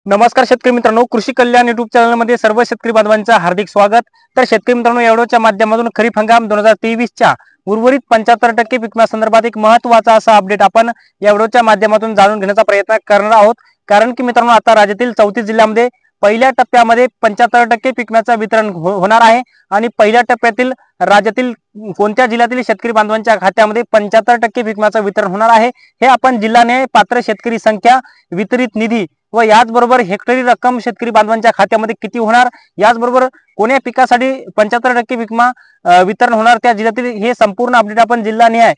नमस्कार शेतकरी मित्रांनो, कृषी कल्याण युट्यूब चॅनलमध्ये सर्व शेतकरी बांधवांचं हार्दिक स्वागत। तर शेतकरी मित्रांनो, एवढ्याच्या माध्यमातून खरीप हंगाम 2023 च्या उर्वरित 75% पीक विमा संदर्भात एक महत्त्वाचा असा अपडेट आपण एवढ्याच्या माध्यमातून जाणून घेण्याचा प्रयत्न करणार आहोत। कारण की मित्रांनो, आता राज्यातील 34 जिल्ह्यांमध्ये पहिल्या टप्प्यामध्ये 75% पीक विम्याचं वितरण होणार आहे आणि पहिल्या टप्प्यातील राज्यातील कोणत्या जिल्ह्यातील शेतकरी बांधवांच्या खात्यामध्ये 75% पीक विम्याचं वितरण होणार आहे हे आपण जिल्हाने पात्र शेतकरी संख्या, वितरित निधी व याचबरोबर हेक्टरी रक्कम शेतकरी बांधवांच्या खात्यामध्ये किती होणार, याचबरोबर कोण्या पिकासाठी 75% पीक विमा वितरण होणार त्या जिल्ह्यातील हे संपूर्ण अपडेट आपण जिल्हानिहाय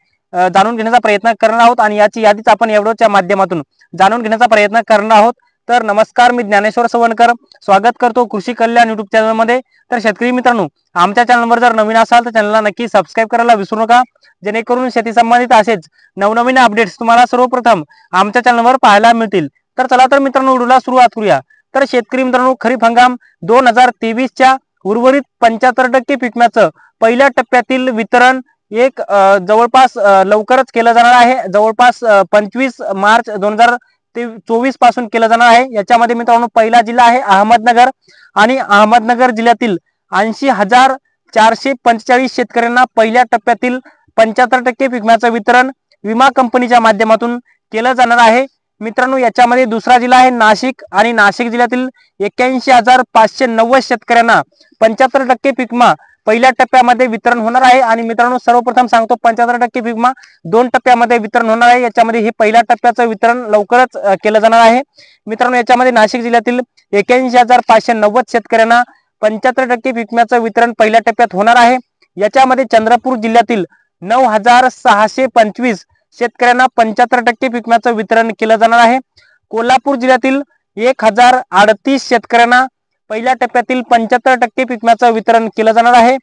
जाणून घेण्याचा प्रयत्न करणार आहोत आणि याची यादीच आपण एवढ्याच्या माध्यमातून जाणून घेण्याचा प्रयत्न करणार आहोत। तर नमस्कार, मी ज्ञानेश्वर सवणकर स्वागत करतो कृषी कल्याण युट्यूब चॅनलमध्ये। तर शेतकरी मित्रांनो, आमच्या चॅनलवर जर नवीन असाल तर चॅनलला नक्की सबस्क्राइब करायला विसरू नका, जेणेकरून शेती संबंधित असेच नवनवीन अपडेट्स तुम्हाला सर्वप्रथम आमच्या चॅनलवर पाहायला मिळतील। तर चला तर मित्रांनो, व्हिडिओला सुरुवात करूया। तर शेतकरी मित्रांनो, खरीप हंगाम 2023 च्या उर्वरित 75% पीक विम्याचं पहिल्या टप्प्यातील वितरण जवळपास लवकरच केलं जाणार आहे। जवळपास 25 मार्च 2024 पासून केलं जाणार आहे। याच्यामध्ये मित्रांनो, पहिला जिल्हा आहे अहमदनगर आणि अहमदनगर जिल्ह्यातील 80,445 शेतकऱ्यांना पहिल्या टप्प्यातील 75% पीक विम्याचं वितरण विमा कंपनीच्या माध्यमातून केलं जाणार आहे। मित्रांनो, याच्यामध्ये दुसरा जिल्हा आहे नाशिक आणि नाशिक जिल्ह्यातील 81,590 शेतकऱ्यांना 75% पीक विमा पहिल्या टप्प्यामध्ये वितरण होणार आहे। आणि मित्रांनो, सर्वप्रथम सांगतो, 75% पीक विमा 2 टप्प्यामध्ये वितरण होणार आहे। याच्यामध्ये हे पहिल्या टप्प्याचं वितरण लवकरच केलं जाणार आहे। मित्रांनो, याच्यामध्ये नाशिक जिल्ह्यातील 81,590 शेतकऱ्यांना 75% पीक विम्याचं वितरण पहिल्या टप्प्यात होणार आहे। याच्यामध्ये चंद्रपूर जिल्ह्यातील 9,625 शेतकऱ्यांना 75% पीक विम्याचं वितरण केलं जाणार आहे। कोल्हापूर जिल्ह्यातील 1,038 शेतकऱ्यांना पहिल्या टप्प्यातील 75% पीक विम्याचं वितरण केलं जाणार आहे।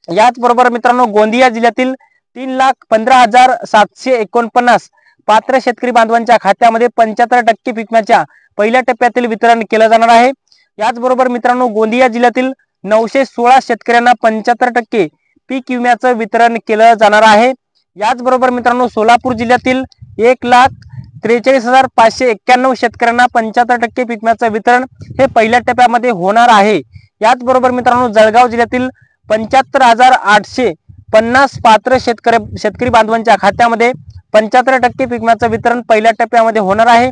याचबरोबर मित्रांनो, गोंदिया जिल्ह्यातील 3,15,749 पात्र शेतकरी बांधवांच्या खात्यामध्ये 75% पीक विम्याच्या पहिल्या टप्प्यातील वितरण केलं जाणार आहे। याचबरोबर मित्रांनो, गोंदिया जिल्ह्यातील 916 शेतकऱ्यांना 75% पीक विम्याचं वितरण केलं जाणार आहे। याचबरोबर मित्रांनो, सोलापूर जिल्ह्यातील 1,43,591 शेतकऱ्यांना 75% पीक विम्याचं वितरण हे पहिल्या टप्प्यामध्ये होणार आहे। याचबरोबर मित्रांनो, जळगाव जिल्ह्यातील 75,850 पात्र शेतकरी बांधवांच्या खात्यामध्ये 75% पीक विम्याचं वितरण पहिल्या टप्प्यामध्ये होणार आहे।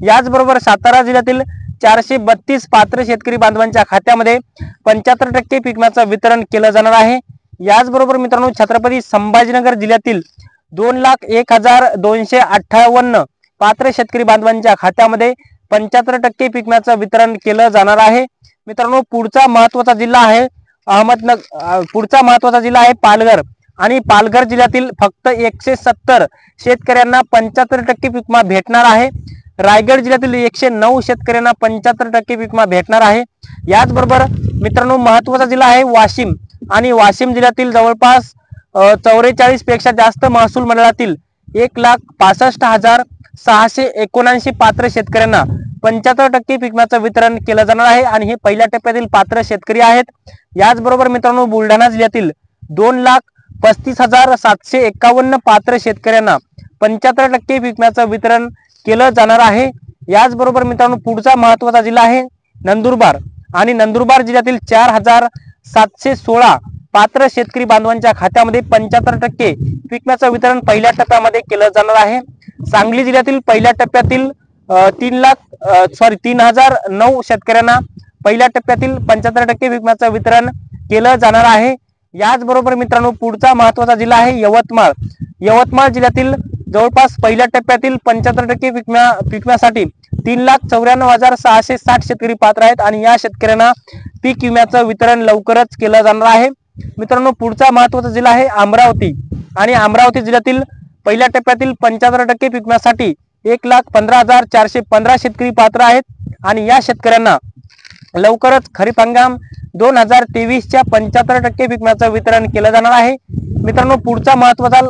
याचबरोबर सातारा जिल्ह्यातील 432 पात्र शेतकरी बांधवांच्या खात्यामध्ये 75% पीक विम्याचं वितरण केलं जाणार आहे। याचबरोबर मित्रांनो, छत्रपती संभाजीनगर जिल्ह्यातील 2,01,258 पात्र शेतकरी बांधवांच्या खात्यामध्ये 75% पीक विम्याचं वितरण केलं जाणार आहे। मित्रांनो, पुढचा महत्त्वाचा जिल्हा आहे पालघर आणि पालघर जिल्ह्यातील फक्त 170 शेतकऱ्यांना 75% पीक विमा भेटणार आहे। रायगड जिल्ह्यातील 109 शेतकऱ्यांना 75% पीक विमा भेटणार आहे। याचबरोबर मित्रांनो, महत्त्वाचा जिल्हा आहे वाशिम आणि वाशिम जिल्ह्यातील जवळपास 44 पेक्षा जास्त महसूल मंडळातील 1,65,679 पात्र शेतकऱ्यांना 75% पीक विम्याचं वितरण केलं जाणार आहे आणि हे पहिल्या टप्प्यातील पात्र शेतकरी आहेत। याचबरोबर मित्रांनो, बुलढाणा जिल्ह्यातील 2,35,751 पात्र शेतकऱ्यांना 75% पीक विम्याचं वितरण केलं जाणार आहे। याचबरोबर मित्रांनो, पुढचा महत्त्वाचा जिल्हा आहे नंदुरबार आणि नंदुरबार जिल्ह्यातील 4,716 पात्र शेतकरी बांधवांच्या खात्यामध्ये 75% पीक विम्याचं वितरण पहिल्या टप्प्यामध्ये केलं जाणार आहे। सांगली जिल्ह्यातील पहिल्या टप्प्यातील 3,009 शेतकऱ्यांना पहिल्या टप्प्यातील 75% पीक विम्याचं वितरण केलं जाणार आहे। याचबरोबर मित्रांनो, पुढचा महत्त्वाचा जिल्हा आहे यवतमाळ। यवतमाळ जिल्ह्यातील जवळपास पहिल्या टप्प्यातील 75% पीक विम्यासाठी 3,94,660 शेतकरी पात्र आहेत आणि या शेतकऱ्यांना पीक विम्याचं वितरण लवकरच केलं जाणार आहे। मित्रांनो, पुढचा महत्त्वाचा जिल्हा आहे अमरावती आणि अमरावती जिल्ह्यातील पहिल्या टप्प्यातील 75% पीक विम्यासाठी 1,15,415 शेतकरी पात्र आहेत आणि या शेतकऱ्यांना लवकरच खरीप हंगाम 2023 च्या 75% पीक विम्याचं वितरण केलं जाणार आहे। मित्रांनो, पुढचा महत्त्वाचा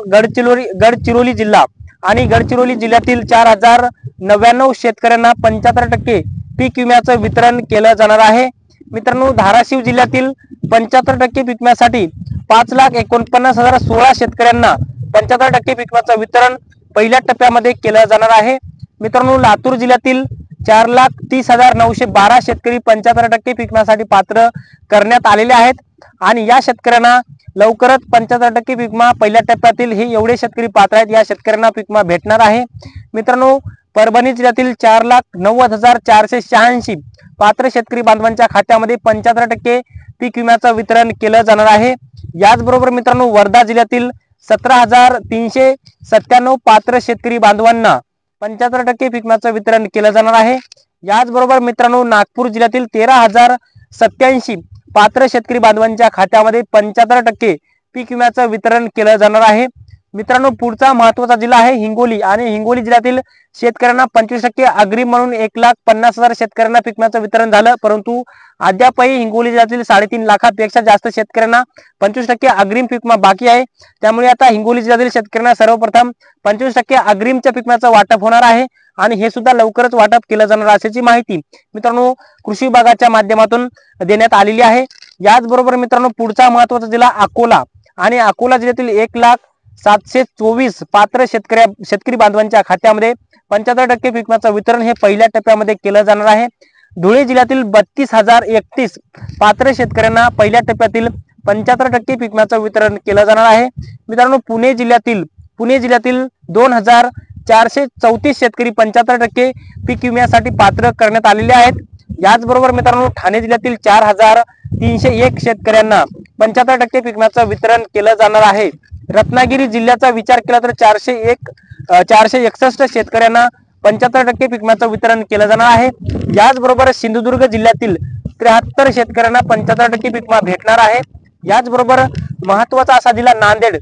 गडचिरोली जिल्हा आणि गडचिरोली जिल्ह्यातील 4,099 शेतकऱ्यांना 75% पीक विम्याचं वितरण केलं जाणार आहे। मित्रांनो, धाराशिव जिल्ह्यातील 75% पीक विम्यासाठी 5,49,016 शेतकऱ्यांना 75% पीक विम्याचं वितरण पहिल्या टप्प्यामध्ये केलं जाणार आहे। मित्रांनो, लातूर जिल्ह्यातील 4,30,912 शेतकरी 75% पीक विम्यासाठी पात्र करण्यात आलेले आहेत आणि या शेतकऱ्यांना लवकरच 75% पीक विमा पहिल्या टप्प्यातील हे एवढे शेतकरी पात्र आहेत, या शेतकऱ्यांना पीक विमा भेटणार आहे। मित्रांनो, परभणी जिल्ह्यातील 4,90,486 पात्र शेतकरी बांधवांच्या खात्यामध्ये 75% पीक विम्याचं वितरण केलं जाणार आहे। याचबरोबर मित्रांनो, वर्धा जिल्ह्यातील 17,397 पात्र शेतकरी बांधवांना 75% पीक विम्याचं वितरण केलं जाणार आहे। याचबरोबर मित्रांनो, नागपूर जिल्ह्यातील 13,087 पात्र शेतकरी बांधवांच्या खात्यामध्ये 75% पीक विम्याचं वितरण केलं जाणार आहे। मित्रांनो, पुढचा महत्त्वाचा जिल्हा आहे हिंगोली आणि हिंगोली जिल्ह्यातील शेतकऱ्यांना 25% अग्रिम म्हणून 1,50,000 शेतकऱ्यांना पीक विम्याचं वितरण झालं, परंतु अद्यापही हिंगोली जिल्ह्यातील 3.5 लाखापेक्षा जास्त शेतकऱ्यांना 25% अग्रिम पीक विमा बाकी आहे। त्यामुळे आता हिंगोली जिल्ह्यातील शेतकऱ्यांना सर्वप्रथम 25% अग्रिमच्या पीक विम्याचं वाटप होणार आहे आणि हे सुद्धा लवकरच वाटप केलं जाणार असल्याची माहिती मित्रांनो कृषी विभागाच्या माध्यमातून देण्यात आलेली आहे। याचबरोबर मित्रांनो, पुढचा महत्त्वाचा जिल्हा अकोला आणि अकोला जिल्ह्यातील 1,724 पात्र शेतकरी बांधवांच्या खात्यामध्ये 75% पीक विम्याचं वितरण हे पहिल्या टप्प्यामध्ये केलं जाणार आहे। धुळे जिल्ह्यातील 32,031 पात्र शेतकऱ्यांना पहिल्या टप्प्यातील 75% पीक विम्याचं वितरण केलं जाणार आहे। मित्रांनो, पुणे जिल्ह्यातील 2,434 शेतकरी 75% पीक विम्यासाठी पात्र करण्यात आलेले आहेत। याचबरोबर मित्रांनो, ठाणे जिल्ह्यातील 4,301 शेतकऱ्यांना 75% पीक विम्याचं वितरण केलं जाणार आहे। रत्नागिरी जिल्ह्याचा विचार केला तर 461 शेतकऱ्यांना 75% पीक विम्याचं वितरण केलं जाणार आहे। याचबरोबर सिंधुदुर्ग जिल्ह्यातील 73 शेतकऱ्यांना 75% पीक विमा भेटणार आहे। याचबरोबर महत्त्वाचा असा जिल्हा नांदेड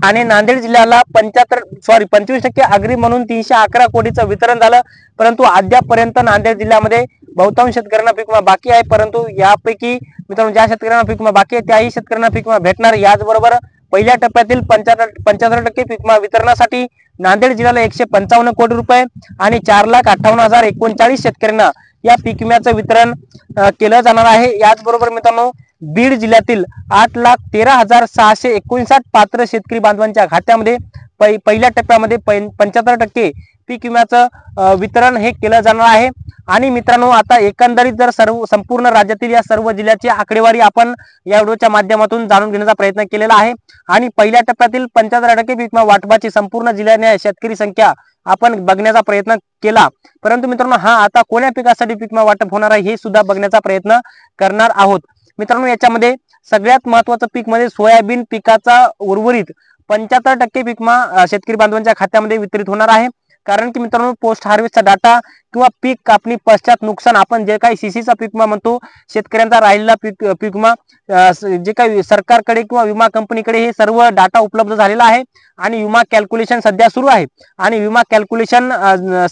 आणि नांदेड जिल्ह्याला 25% अग्रिम म्हणून 311 कोटीचं वितरण झालं, परंतु अद्यापपर्यंत नांदेड जिल्ह्यामध्ये बहुतांश शेतकऱ्यांना पीक विमा बाकी आहे। परंतु यापैकी मित्रांनो ज्या शेतकऱ्यांना पीक विमा बाकी आहे त्याही शेतकऱ्यांना पीक विमा भेटणार। याचबरोबर पहिल्या टप्प्यातील 75% पीक विमा वितरणासाठी नांदेड जिल्ह्याला 155 कोटी रुपये आणि 4,58,039 शेतकऱ्यांना या पीक विम्याचं वितरण केलं जाणार आहे। याचबरोबर मित्रांनो, बीड जिल्ह्यातील 8,13,659 पात्र शेतकरी बांधवांच्या खात्यामध्ये पहिल्या टप्प्यामध्ये 75% पीक विम्याचं वितरण हे केलं जाणार आहे। आणि मित्रांनो, आता एकंदरीत जर संपूर्ण राज्यातील या सर्व जिल्ह्याची आकडेवारी आपण या व्हिडिओच्या माध्यमातून जाणून घेण्याचा प्रयत्न केलेला आहे आणि पहिल्या टप्प्यातील 75% पीक विमा वाटपाची संपूर्ण जिल्ह्याने शेतकरी संख्या आपण बघण्याचा प्रयत्न केला, परंतु मित्रांनो हा आता कोण्या पिकासाठी पीक विमा वाटप होणार आहे हे सुद्धा बघण्याचा प्रयत्न करणार आहोत। मित्रांनो, याच्यामध्ये सगळ्यात महत्त्वाचं पीक म्हणजे सोयाबीन पिकाचा उर्वरित 75% पीक विमा शेतकरी बांधवांच्या खात्यामध्ये वितरित होणार आहे। कारण की मित्रांनो, पोस्ट हार्वेस्टचा डाटा किंवा पीक कापणी पश्चात नुकसान आपण जे काही सीसीचा पीक विमा म्हणतो, शेतकऱ्यांचा राहिलेला पीक विमा जे काही सरकारकडे किंवा विमा कंपनीकडे हे सर्व डाटा उपलब्ध झालेला आहे आणि विमा कॅल्क्युलेशन सध्या सुरू आहे आणि विमा कॅल्क्युलेशन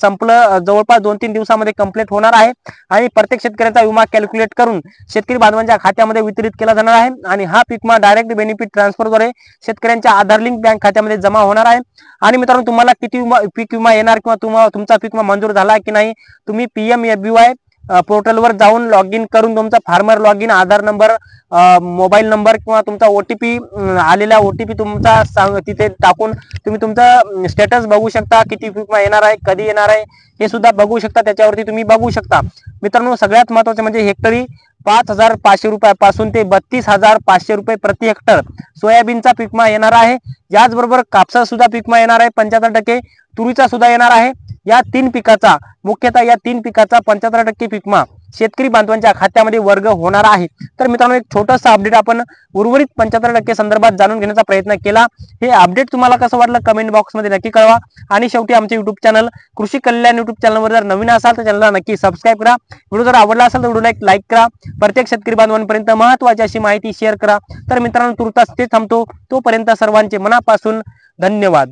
संपलं जवळपास 2-3 दिवसामध्ये कंप्लीट होणार आहे आणि प्रत्येक शेतकऱ्याचा विमा कॅल्क्युलेट करून शेतकरी बांधवांच्या खात्यामध्ये वितरित केला जाणार आहे आणि हा पीक विमा डायरेक्ट बेनिफिट ट्रान्सफरद्वारे शेतकऱ्यांच्या आधार लिंक बँक खात्यामध्ये जमा होणार आहे। आणि मित्रांनो, तुम्हाला किती पीक विमा येणार किंवा तुमचा पीक विमा मंजूर झाला की नाही, तुम्ही PMFBY पोर्टलवर जाऊन लॉग इन करून तुमचा farmer log in, Aadhaar number, mobile number किंवा तुमचा OTP आलेला OTP तुमचा तिथे टाकून तुम्ही तुमचा स्टेटस बघू शकता, किती पीक विमा येणार आहे, कधी येणार आहे हे सुद्धा बघू शकता, त्याच्यावरती तुम्ही बघू शकता। मित्रांनो, सगळ्यात महत्त्वाचे म्हणजे हेक्टरी 5,500 रुपयापासून ते 32,500 रुपये प्रति हेक्टर सोयाबीनचा पीक विमा येणार आहे। याचबरोबर कापसा सुद्धा पीक विमा येणार आहे 75%, तुरीचा सुद्धा येणार आहे। या 3 पिकाचा मुख्यतः या 3 पिकाचा 75% पीक विमा शेतकरी बांधवांच्या खात्यामध्ये वर्ग होणार आहे। तर मित्रांनो, एक छोटासा अपडेट आपण उर्वरित 75% संदर्भात जाणून घेण्याचा प्रयत्न केला। हे अपडेट तुम्हाला कसं वाटलं कमेंट बॉक्समध्ये नक्की कळवा आणि शेवटी आमचे YouTube चॅनल कृषी कल्याण YouTube चॅनलवर जर नवीन असाल तर चॅनलला नक्की सबस्क्राइब करा। व्हिडिओ जर आवडला असेल तर व्हिडिओला एक लाईक करा, प्रत्येक शेतकरी बांधवांपर्यंत महत्त्वाची अशी माहिती शेअर करा। तर मित्रांनो, तुर्तास ते थांबतो, तोपर्यंत सर्वांचे मनापासून धन्यवाद।